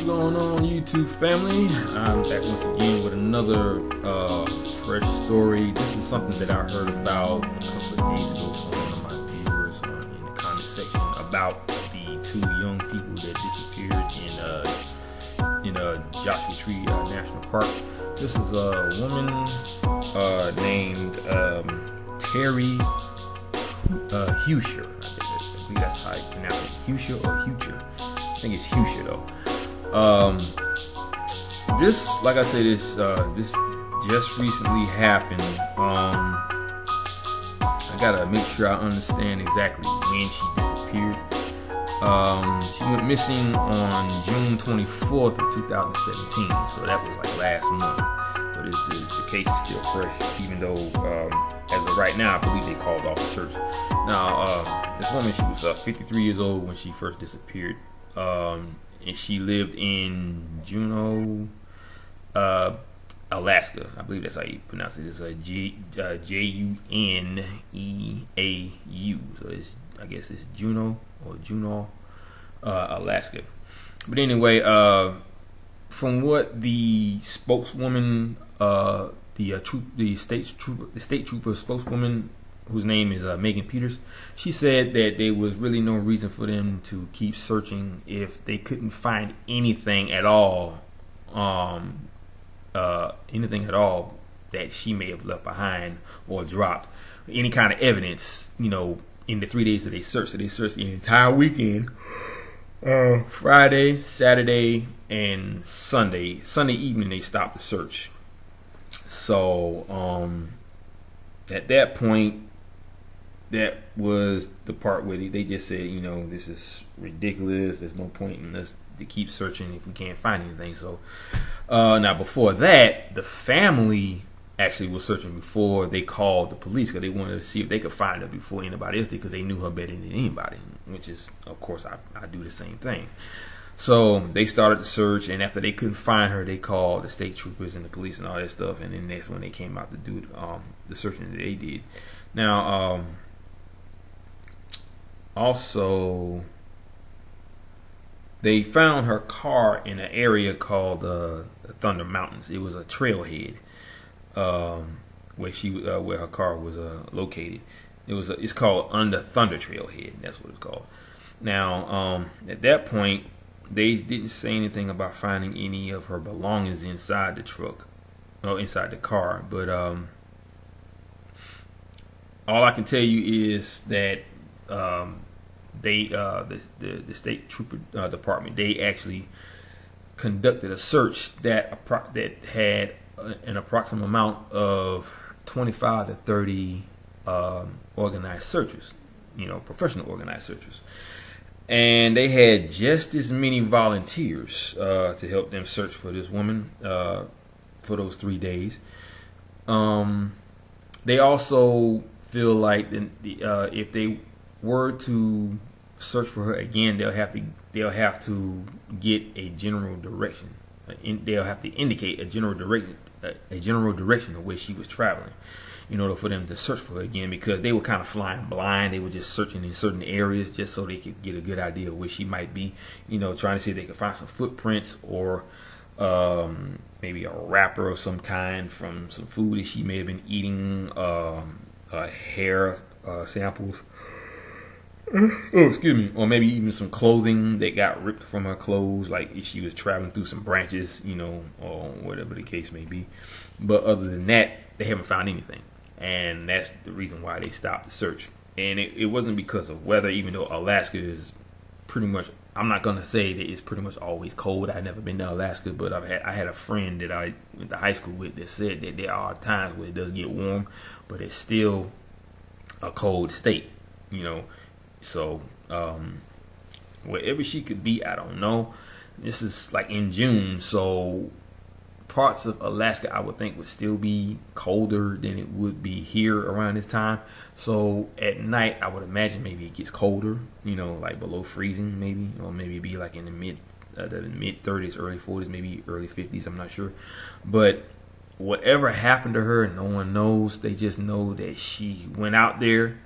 What's going on, YouTube family? I'm back once again with another fresh story. This is something that I heard about a couple of days ago from one of my viewers in the comment section about the two young people that disappeared in Joshua Tree National Park. This is a woman named Teri Heuscher. I think that's how you pronounce it. Heuscher or Heuscher? I think it's Heuscher though. This, like I said, this just recently happened. I gotta make sure I understand exactly when she disappeared. She went missing on June 24th of 2017, so that was like last month. But the case is still fresh, even though as of right now, I believe they called off the search. Now, this woman, she was 53 years old when she first disappeared. And she lived in Juneau, Alaska. I believe that's how you pronounce it. It's a Juneau. So I guess it's Juneau or Juneau, Alaska. But anyway, from what the spokeswoman, the state trooper spokeswoman, whose name is Megan Peters, she said that there was really no reason for them to keep searching if they couldn't find anything at all, that she may have left behind or dropped, any kind of evidence, in the 3 days that they searched. So they searched the entire weekend, Friday, Saturday, and Sunday. Sunday evening they stopped the search. So at that point, that was the part where they just said, this is ridiculous. There's no point in us to keep searching if we can't find anything. So now before that, the family actually was searching before they called the police, because they wanted to see if they could find her before anybody else did, because they knew her better than anybody, which is, of course, I do the same thing. So they started the search, and after they couldn't find her, they called the state troopers and the police and all that stuff, and then that's when they came out to do the searching that they did. Now, also, they found her car in an area called Thunder Mountains. It was a trailhead where her car was located. It's called Under Thunder Trailhead. That's what it's called. Now, at that point, they didn't say anything about finding any of her belongings inside the truck, or inside the car. But all I can tell you is that the state trooper department, they actually conducted a search that had an approximate amount of 25 to 30 organized searchers, professional organized searchers, and they had just as many volunteers to help them search for this woman for those 3 days. They also feel like if they were to search for her again, they'll have to get a general direction. They'll have to indicate a general direction of where she was traveling, in order for them to search for her again, because they were kind of flying blind. They were just searching in certain areas just so they could get a good idea of where she might be, trying to see if they could find some footprints, or maybe a wrapper of some kind from some food that she may have been eating, hair samples, or maybe even some clothing that got ripped from her clothes, like if she was traveling through some branches, or whatever the case may be. But other than that, they haven't found anything, and that's the reason why they stopped the search. And it wasn't because of weather, even though Alaska is pretty much, I'm not gonna say that it's pretty much always cold. I've never been to Alaska, but I had a friend that I went to high school with that said that there are times where it does get warm, but it's still a cold state, So wherever she could be, I don't know. This is like in June, so parts of Alaska I would think would still be colder than it would be here around this time. So at night, I would imagine maybe it gets colder, like below freezing, maybe, or maybe be like in the mid 30s, early 40s, maybe early 50s. I'm not sure, but whatever happened to her, no one knows. They just know that she went out there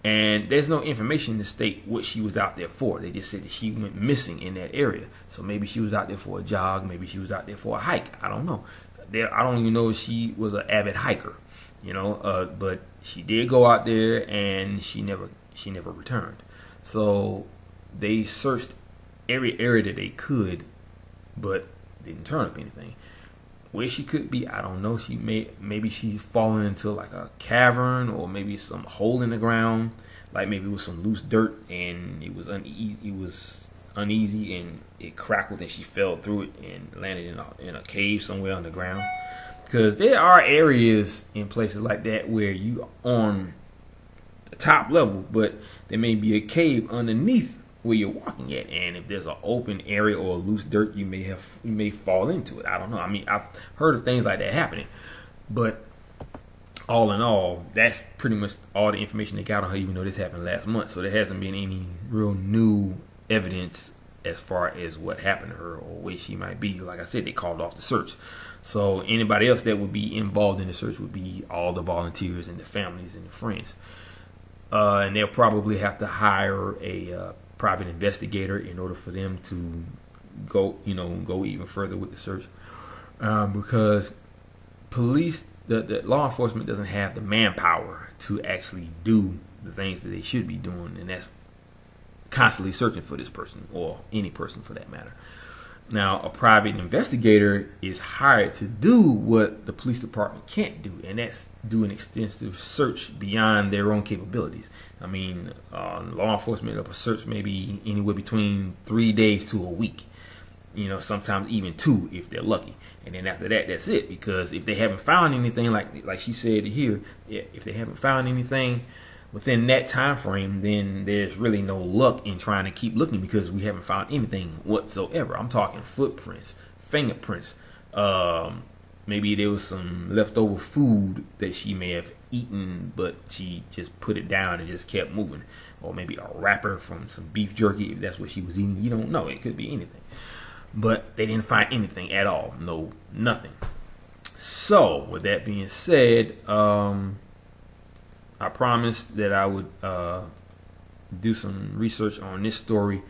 And there's no information to state what she was out there for. They just said that she went missing in that area. So maybe she was out there for a jog. Maybe she was out there for a hike. I don't know. I don't even know if she was an avid hiker, but she did go out there and she never returned. So they searched every area that they could, but didn't turn up anything. Where she could be, I don't know. Maybe she's fallen into like a cavern, or maybe some hole in the ground, like maybe it was some loose dirt and it was uneasy and it crackled and she fell through it and landed in a cave somewhere underground. Because there are areas in places like that where you on the top level, but there may be a cave underneath where you're walking at, and if there's an open area or loose dirt, you may fall into it. I don't know. I mean, I've heard of things like that happening, but all in all, that's pretty much all the information they got on her, even though this happened last month. So there hasn't been any real new evidence as far as what happened to her or where she might be. Like I said, they called off the search. So anybody else that would be involved in the search would be all the volunteers and the families and the friends. And they'll probably have to hire a private investigator in order for them to go even further with the search, because police, the law enforcement doesn't have the manpower to actually do the things that they should be doing, and that's constantly searching for this person or any person for that matter. Now, a private investigator is hired to do what the police department can't do, and that's do an extensive search beyond their own capabilities. I mean, law enforcement will search maybe anywhere between 3 days to a week, sometimes even 2 if they're lucky. And then after that, that's it, because if they haven't found anything, like she said here, if they haven't found anything within that time frame, then there's really no luck in trying to keep looking, because we haven't found anything whatsoever. I'm talking footprints, fingerprints, maybe there was some leftover food that she may have eaten, but she just put it down and just kept moving, or maybe a wrapper from some beef jerky if that's what she was eating. You don't know, it could be anything, but they didn't find anything at all. No, nothing. So with that being said, I promised that I would do some research on this story,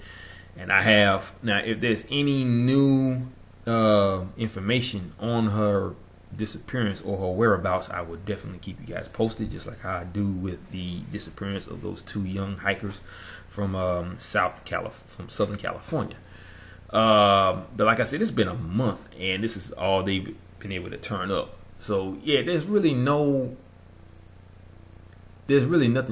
and I have. Now, if there's any new information on her disappearance or her whereabouts, I would definitely keep you guys posted, just like how I do with the disappearance of those 2 young hikers from Southern California. But like I said, it's been a month, and this is all they've been able to turn up. So yeah, there's really nothing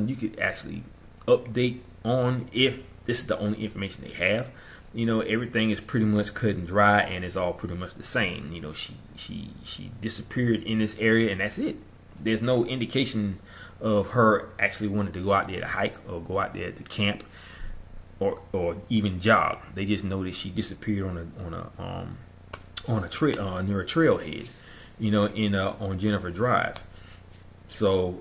you could actually update on if this is the only information they have. Everything is pretty much cut and dry, and it's all pretty much the same. She disappeared in this area, and that's it. There's no indication of her actually wanting to go out there to hike or go out there to camp or even jog. They just know that she disappeared on a trail near a trailhead, on Jennifer Drive. So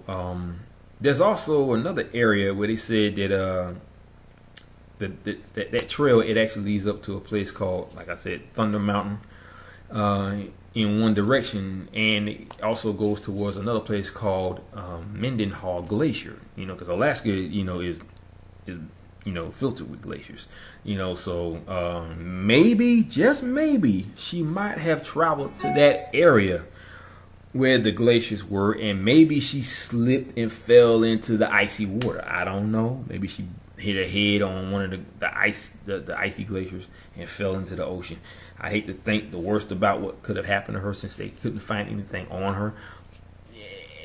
there's also another area where they said that that trail, it actually leads up to a place called, like I said, Thunder Mountain in one direction, and it also goes towards another place called Mendenhall Glacier. Because Alaska, is filtered with glaciers. So maybe, just maybe, she might have traveled to that area where the glaciers were, and maybe she slipped and fell into the icy water. I don't know. Maybe she hit her head on one of the icy glaciers and fell into the ocean. I hate to think the worst about what could have happened to her, since they couldn't find anything on her.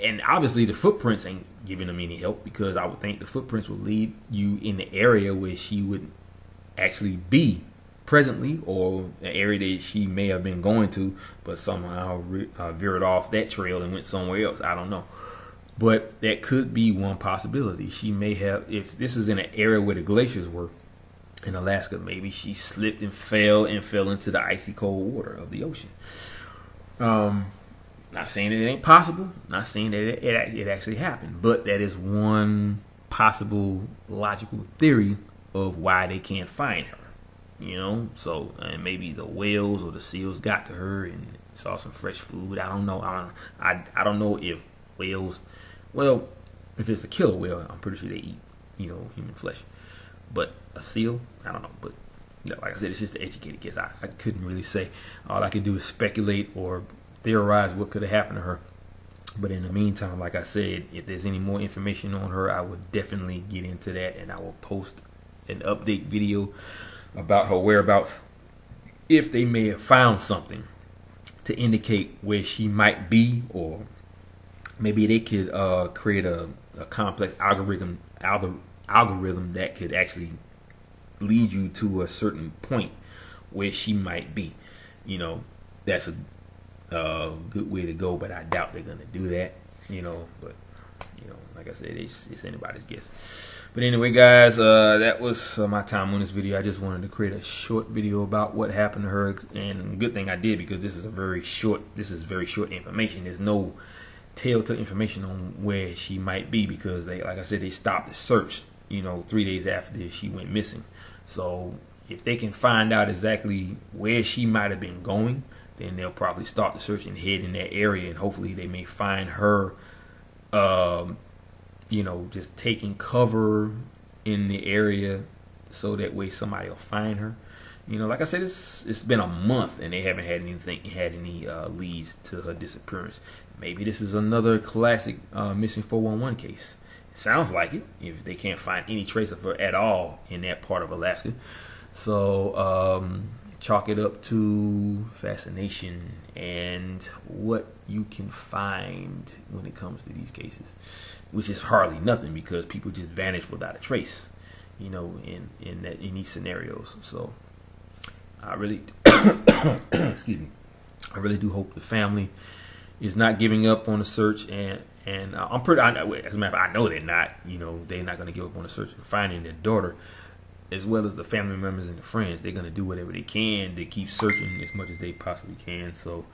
And obviously the footprints ain't giving them any help, because I would think the footprints would lead you in the area where she would actually be presently, or an area that she may have been going to, but somehow veered off that trail and went somewhere else. I don't know. But that could be one possibility. She may have, if this is in an area where the glaciers were in Alaska, maybe she slipped and fell into the icy cold water of the ocean. Not saying that it ain't possible, not saying that it actually happened, but that is one possible logical theory of why they can't find her. So and maybe the whales or the seals got to her and saw some fresh food. I don't know. I don't know if whales. Well, If it's a killer whale, I'm pretty sure they eat, human flesh. But a seal, I don't know. But like I said, it's just an educated guess. I couldn't really say. All I could do is speculate or theorize what could have happened to her. But in the meantime, like I said, if there's any more information on her, I would definitely get into that, and I will post an update video about her whereabouts if they may have found something to indicate where she might be, or maybe they could create a complex algorithm that could actually lead you to a certain point where she might be. That's a good way to go, but I doubt they're gonna do that. But like I said, it's anybody's guess. But anyway, guys, that was my time on this video. I just wanted to create a short video about what happened to her, and good thing I did, because this is very short information. There's no telltale information on where she might be, because like I said, they stopped the search 3 days after she went missing. So if they can find out exactly where she might have been going, then they'll probably start the search and head in that area, and hopefully they may find her just taking cover in the area, so that way somebody will find her. Like I said, it's been a month and they haven't had any leads to her disappearance. Maybe this is another classic missing 411 case. It sounds like it, if they can't find any trace of her at all in that part of Alaska. So chalk it up to fascination and what you can find when it comes to these cases, which is hardly nothing, because people just vanish without a trace, in these scenarios. So I really excuse me, I really do hope the family is not giving up on the search, and as a matter of fact, I know they're not. They're not going to give up on the search for finding their daughter, as well as the family members and the friends. They're going to do whatever they can to keep searching as much as they possibly can. So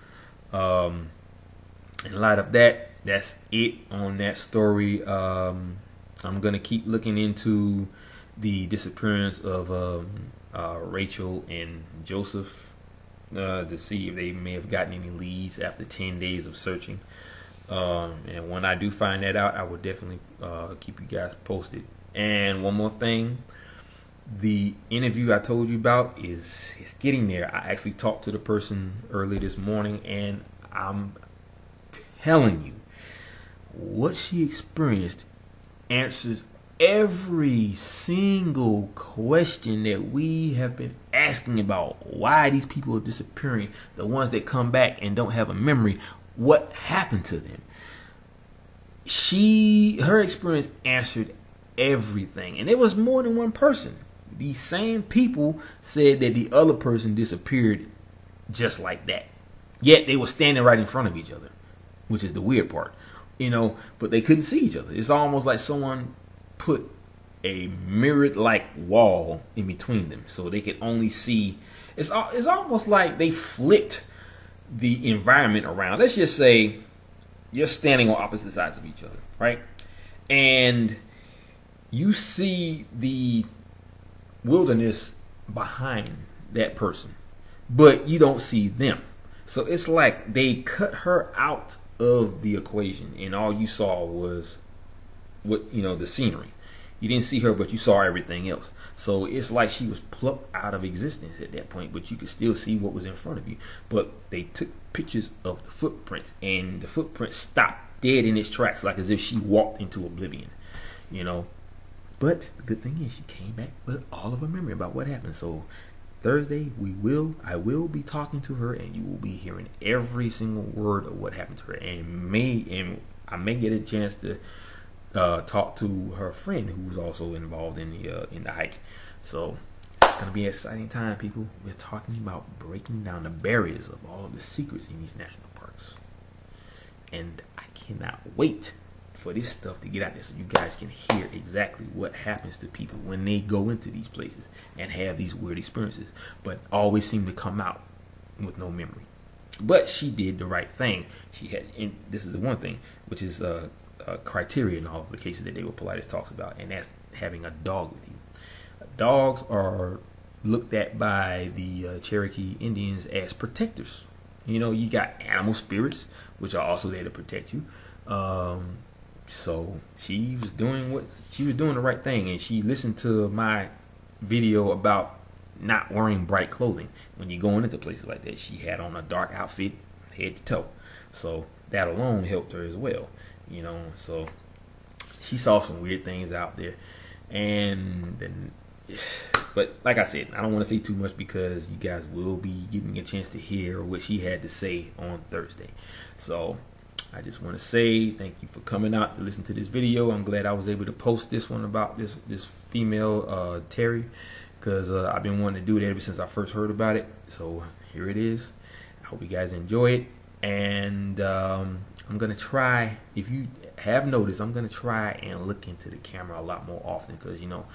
in light of that, that's it on that story. I'm going to keep looking into the disappearance of Rachel and Joseph to see if they may have gotten any leads after 10 days of searching. And when I do find that out, I will definitely keep you guys posted. And one more thing, the interview I told you about is getting there. I actually talked to the person early this morning, and I'm telling you, what she experienced answers every single question that we have been asking about. Why these people are disappearing, the ones that come back and don't have a memory, what happened to them. Her experience answered everything, and it was more than one person. These same people said that the other person disappeared just like that, yet they were standing right in front of each other, which is the weird part, but they couldn't see each other. It's almost like someone put a mirrored-like wall in between them, so they could only see. It's almost like they flipped the environment around. Let's just say you're standing on opposite sides of each other, right? And you see the wilderness behind that person, but you don't see them. So it's like they cut her out of the equation, and all you saw was the scenery. You didn't see her, but you saw everything else. So it's like she was plucked out of existence at that point, but you could still see what was in front of you. But they took pictures of the footprints, and the footprints stopped dead in its tracks, like as if she walked into oblivion, But the good thing is she came back with all of her memory about what happened. So Thursday, I will be talking to her, and you will be hearing every single word of what happened to her, and I may get a chance to talk to her friend who's also involved in the hike. So it's gonna be an exciting time, people. We're talking about breaking down the barriers of all of the secrets in these national parks, and I cannot wait for this stuff to get out there so you guys can hear exactly what happens to people when they go into these places and have these weird experiences, but always seem to come out with no memory. But she did the right thing. She had, and this is the one thing, which is criteria in all of the cases that David Paulides talks about, and that's having a dog with you. Dogs are looked at by the Cherokee Indians as protectors. You got animal spirits, which are also there to protect you. So she was doing the right thing, and she listened to my video about not wearing bright clothing when you're going into places like that. She had on a dark outfit, head to toe, so that alone helped her as well. You know, so she saw some weird things out there, and then, but like I said, I don't want to say too much because you guys will be getting a chance to hear what she had to say on Thursday. So I just want to say thank you for coming out to listen to this video. I'm glad I was able to post this one about this female Teri, because I've been wanting to do it ever since I first heard about it. So here it is. I hope you guys enjoy it, and I'm gonna try, if you have noticed, I'm gonna try and look into the camera a lot more often, because you know,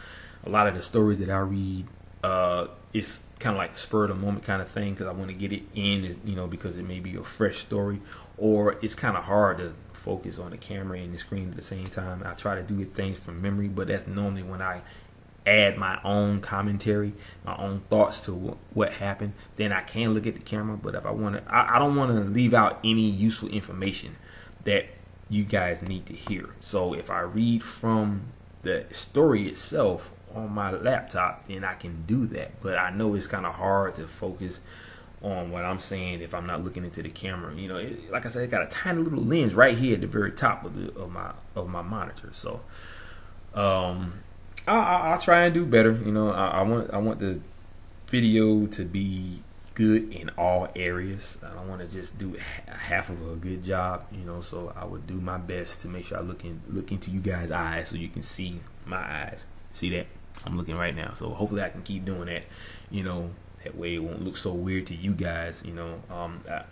a lot of the stories that I read, it's kind of like spur of the moment kind of thing, because I want to get it in, you know, because it may be a fresh story, or it's kind of hard to focus on the camera and the screen at the same time. I try to do things from memory, but that's normally when I add my own commentary, my own thoughts to what happened. Then I can look at the camera. But if I want to, I don't want to leave out any useful information that you guys need to hear. So if I read from the story itself on my laptop, then I can do that. But I know it's kind of hard to focus on what I'm saying if I'm not looking into the camera. You know, like I said, it got a tiny little lens right here at the very top of my monitor. So I'll try and do better. You know, I want the video to be good in all areas. I don't want to just do half of a good job. You know, so I would do my best to make sure I look into you guys' eyes so you can see my eyes. See that? I'm looking right now. So hopefully I can keep doing that. You know, that way it won't look so weird to you guys. You know,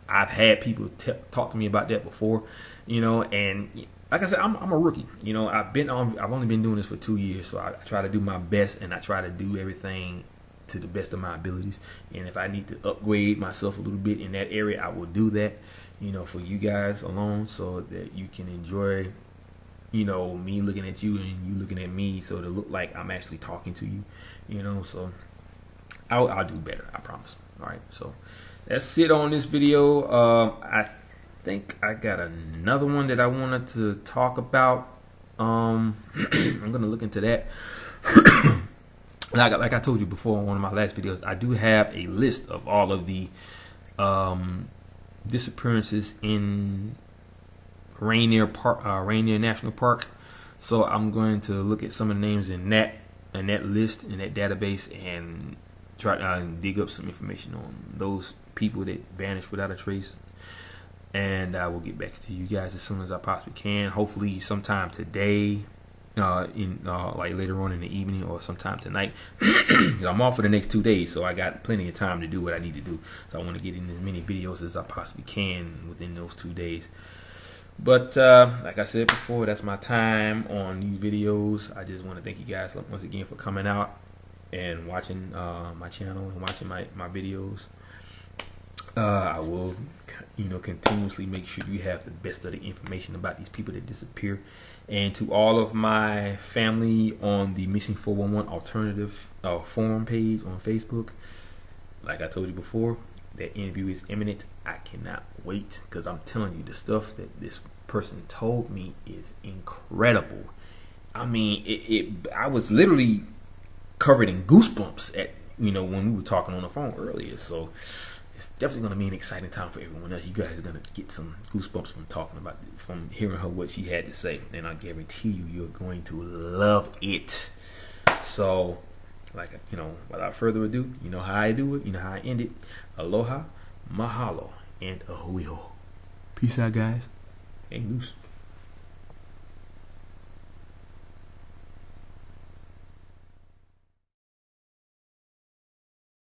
I've had people talk to me about that before. You know, and like I said, I'm a rookie. You know, I've only been doing this for 2 years, so I try to do my best, and I try to do everything to the best of my abilities. And if I need to upgrade myself a little bit in that area, I will do that. You know, for you guys alone, so that you can enjoy, you know, me looking at you and you looking at me, so to look like I'm actually talking to you. You know, so I'll do better, I promise. All right, so that's it on this video. I think I got another one that I wanted to talk about. I'm gonna look into that. Like I told you before in one of my last videos, I do have a list of all of the disappearances in Rainier National Park. So I'm going to look at some of the names in that list, in that database, and try to dig up some information on those people that vanished without a trace. And I will get back to you guys as soon as I possibly can. Hopefully sometime today, like later on in the evening, or sometime tonight. I'm off for the next 2 days, so I got plenty of time to do what I need to do. So I want to get in as many videos as I possibly can within those 2 days. But like I said before, that's my time on these videos. I just want to thank you guys once again for coming out and watching my channel and watching my videos. I will, you know, continuously make sure you have the best of the information about these people that disappear. And to all of my family on the Missing 411 Alternative forum page on Facebook, like I told you before, that interview is imminent. I cannot wait, because I'm telling you, the stuff that this person told me is incredible. I mean, I was literally covered in goosebumps at, you know, when we were talking on the phone earlier. So it's definitely going to be an exciting time for everyone else. You guys are going to get some goosebumps from hearing her, what she had to say, and I guarantee you, you're going to love it. So, like, you know, without further ado, you know how I do it, you know how I end it. Aloha, mahalo, and ahuiho. Peace out, guys. Hang loose.